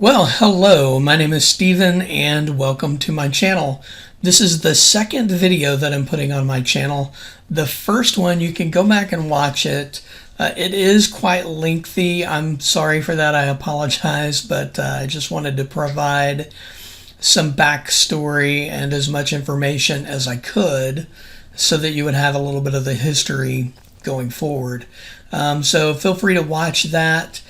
Well, hello, my name is Steven and welcome to my channel. This is the second video that I'm putting on my channel. The first one, you can go back and watch it. It is quite lengthy. I'm sorry for that, I apologize, but I just wanted to provide some backstory and as much information as I could so that you would have a little bit of the history going forward. So feel free to watch that.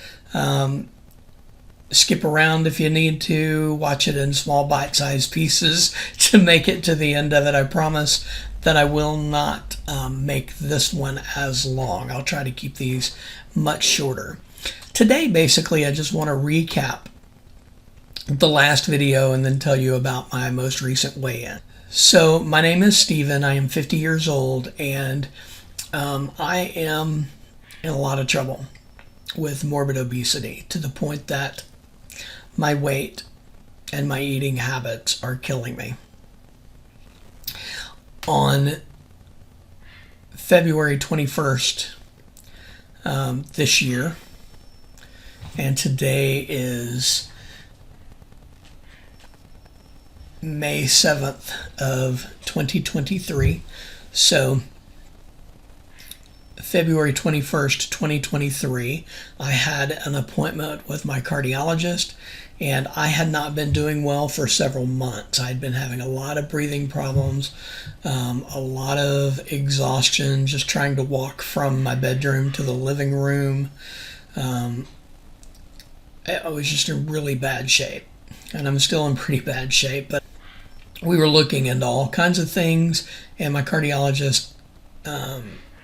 Skip around if you need to, watch it in small bite-sized pieces to make it to the end of it. I promise that I will not make this one as long. I'll try to keep these much shorter. Today, basically, I just want to recap the last video and then tell you about my most recent weigh-in. So, my name is Steven. I am 50 years old, and I am in a lot of trouble with morbid obesity to the point that my weight and my eating habits are killing me. On February 21st this year, and today is May 7th of 2023, so February 21st, 2023, I had an appointment with my cardiologist, and I had not been doing well for several months. I'd been having a lot of breathing problems, a lot of exhaustion, just trying to walk from my bedroom to the living room. I was just in really bad shape, and I'm still in pretty bad shape, but we were looking into all kinds of things, and my cardiologist,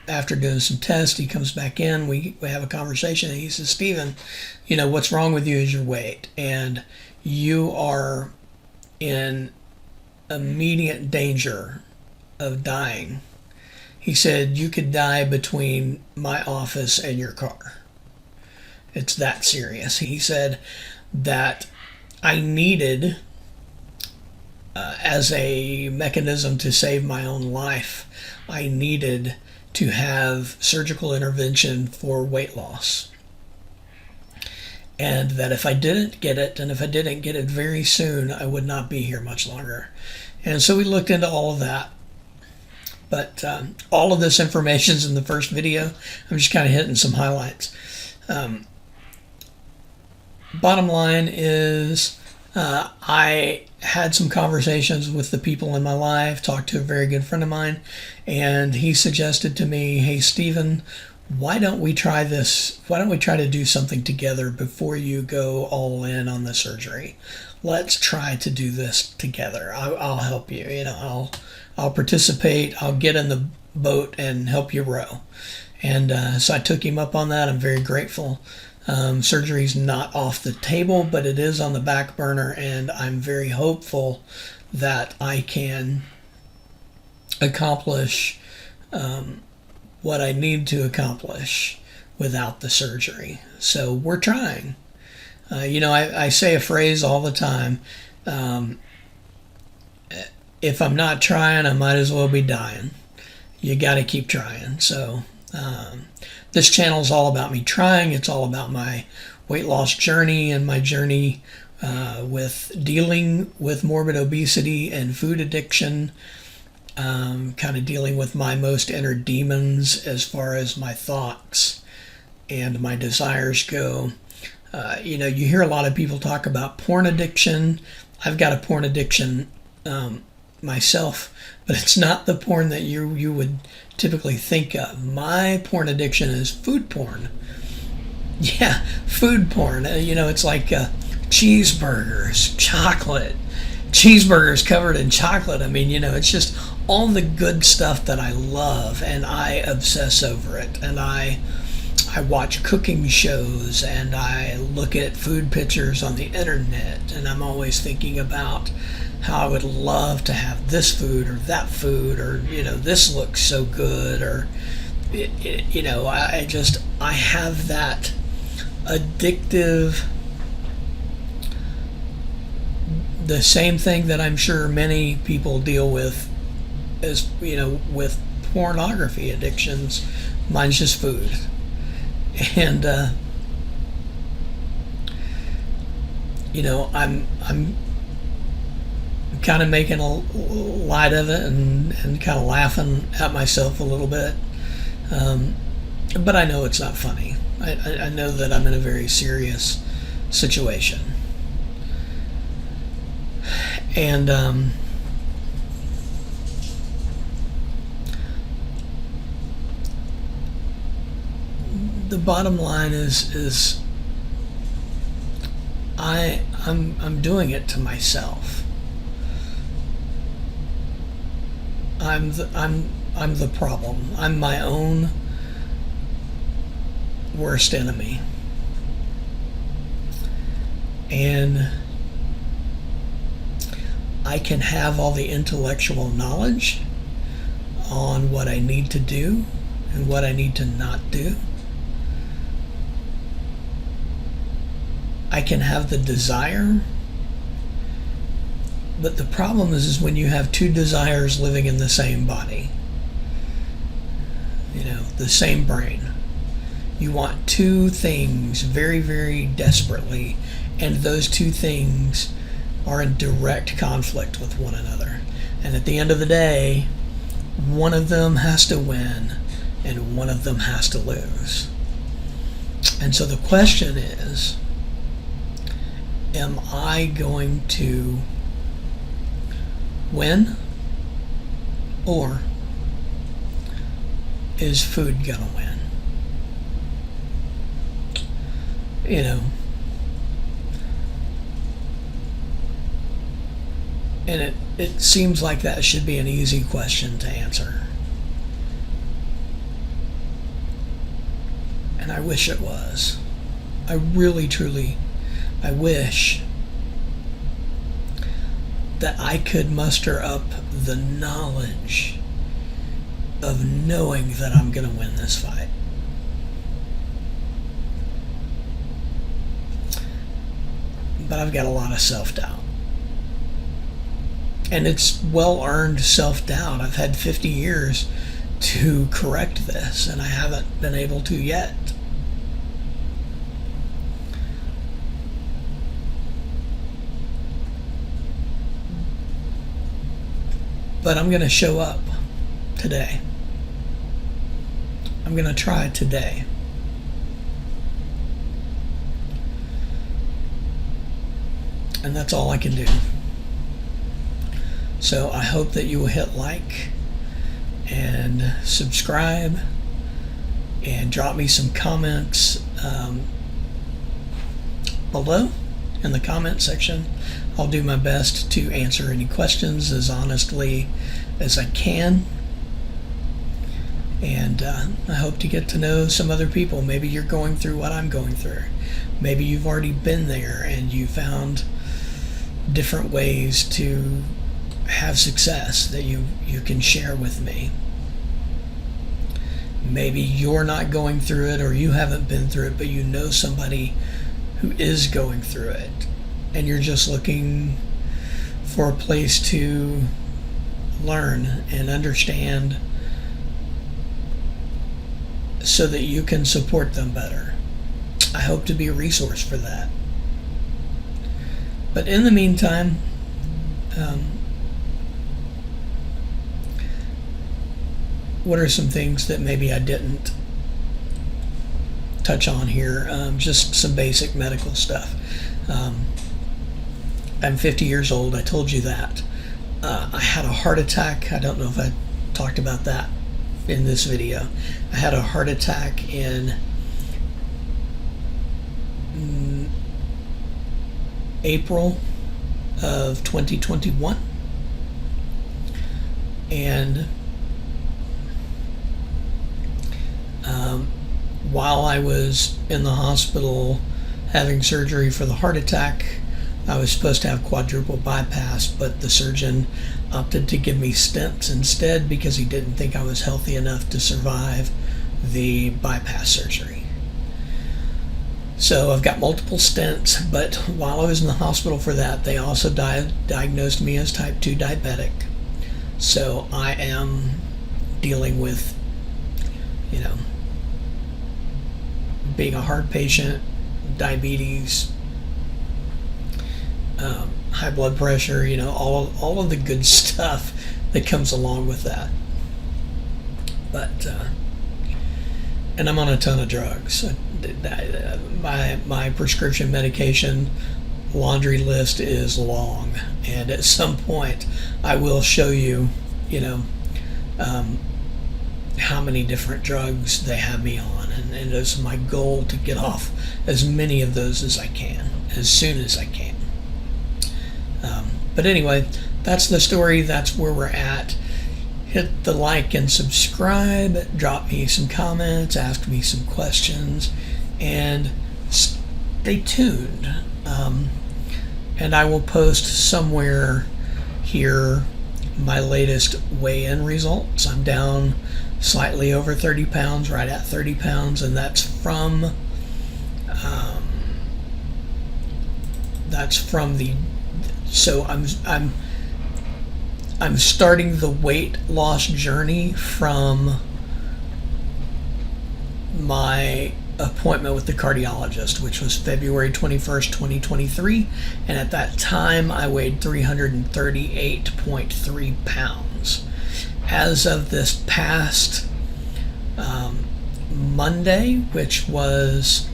after doing some tests, he comes back in, we have a conversation, and he says, Steven, what's wrong with you is your weight, and you are in immediate danger of dying. He said, you could die between my office and your car. It's that serious. He said that I needed, as a mechanism to save my own life, I needed to have surgical intervention for weight loss. And that if I didn't get it, and if I didn't get it very soon, I would not be here much longer. And so we looked into all of that. But all of this information is in the first video. I'm just kind of hitting some highlights. Bottom line is, I had some conversations with the people in my life, talked to a very good friend of mine, and he suggested to me, hey, Steven, why don't we try this? Why don't we try to do something together before you go all in on the surgery? Let's try to do this together. I'll help you. I'll participate. I'll get in the boat and help you row. And so I took him up on that. I'm very grateful. Surgery's not off the table, but it is on the back burner, and I'm very hopeful that I can accomplish what I need to accomplish without the surgery. So we're trying. I say a phrase all the time. If I'm not trying, I might as well be dying. You got to keep trying. So this channel is all about me trying. It's all about my weight loss journey and my journey with dealing with morbid obesity and food addiction, kind of dealing with my most inner demons as far as my thoughts and my desires go. You hear a lot of people talk about porn addiction. I've got a porn addiction myself, but it's not the porn that you would typically think of. My porn addiction is food porn. Yeah, food porn. It's like cheeseburgers, chocolate, cheeseburgers covered in chocolate. It's just all the good stuff that I love, and I obsess over it. And I watch cooking shows, and I look at food pictures on the internet, and I'm always thinking about how I would love to have this food or that food, or this looks so good, or I have that addictive, the same thing that I'm sure many people deal with as with pornography addictions. Mine's just food. And I'm kind of making a light of it and kind of laughing at myself a little bit. But I know it's not funny. I know that I'm in a very serious situation. And the bottom line is I'm doing it to myself. I'm the problem. I'm my own worst enemy. And I can have all the intellectual knowledge on what I need to do and what I need to not do. I can have the desire, but the problem is when you have two desires living in the same body, the same brain. You want two things very, very desperately, and those two things are in direct conflict with one another. And at the end of the day, one of them has to win and one of them has to lose. And so the question is, am I going to win, or is food gonna win? And it seems like that should be an easy question to answer. And I wish it was. I really, truly, I wish that I could muster up the knowledge of knowing that I'm going to win this fight. But I've got a lot of self-doubt. And it's well-earned self-doubt. I've had 50 years to correct this, and I haven't been able to yet. But I'm going to show up today. I'm going to try today. And that's all I can do. So I hope that you will hit like and subscribe and drop me some comments below in the comment section. I'll do my best to answer any questions as honestly as I can. And I hope to get to know some other people. Maybe you're going through what I'm going through. Maybe you've already been there and you found different ways to have success that you can share with me. Maybe you're not going through it, or you haven't been through it, but you know somebody who is going through it, and you're just looking for a place to learn and understand so that you can support them better. I hope to be a resource for that. But in the meantime, what are some things that maybe I didn't touch on here? Just some basic medical stuff. I'm 50 years old. I told you that. I had a heart attack. I don't know if I talked about that in this video. I had a heart attack in April of 2021. And while I was in the hospital having surgery for the heart attack, I was supposed to have quadruple bypass, but the surgeon opted to give me stents instead because he didn't think I was healthy enough to survive the bypass surgery. So I've got multiple stents, but while I was in the hospital for that, they also diagnosed me as type 2 diabetic. So I am dealing with, being a heart patient, diabetes, high blood pressure, all of the good stuff that comes along with that. But and I'm on a ton of drugs. My prescription medication laundry list is long, and at some point I will show you, how many different drugs they have me on, and it's my goal to get off as many of those as I can, as soon as I can. But anyway, that's the story. That's where we're at. Hit the like and subscribe. Drop me some comments. Ask me some questions. And stay tuned. And I will post somewhere here my latest weigh-in results. I'm down slightly over 30 pounds, right at 30 pounds, and that's from the. So I'm starting the weight loss journey from my appointment with the cardiologist, which was February 21st, 2023, and at that time I weighed 338.3 pounds. As of this past Monday, which was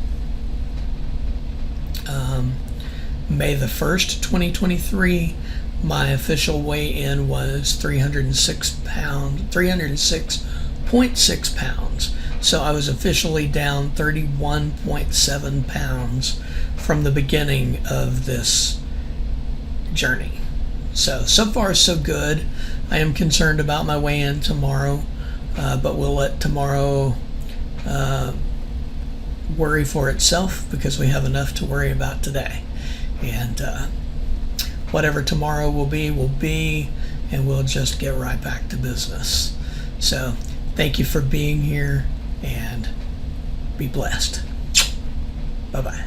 May the 1st, 2023, my official weigh-in was 306.6 pounds. So I was officially down 31.7 pounds from the beginning of this journey. So far so good. I am concerned about my weigh-in tomorrow, but we'll let tomorrow worry for itself, because we have enough to worry about today. And whatever tomorrow will be, and we'll just get right back to business. So thank you for being here, and be blessed. Bye-bye.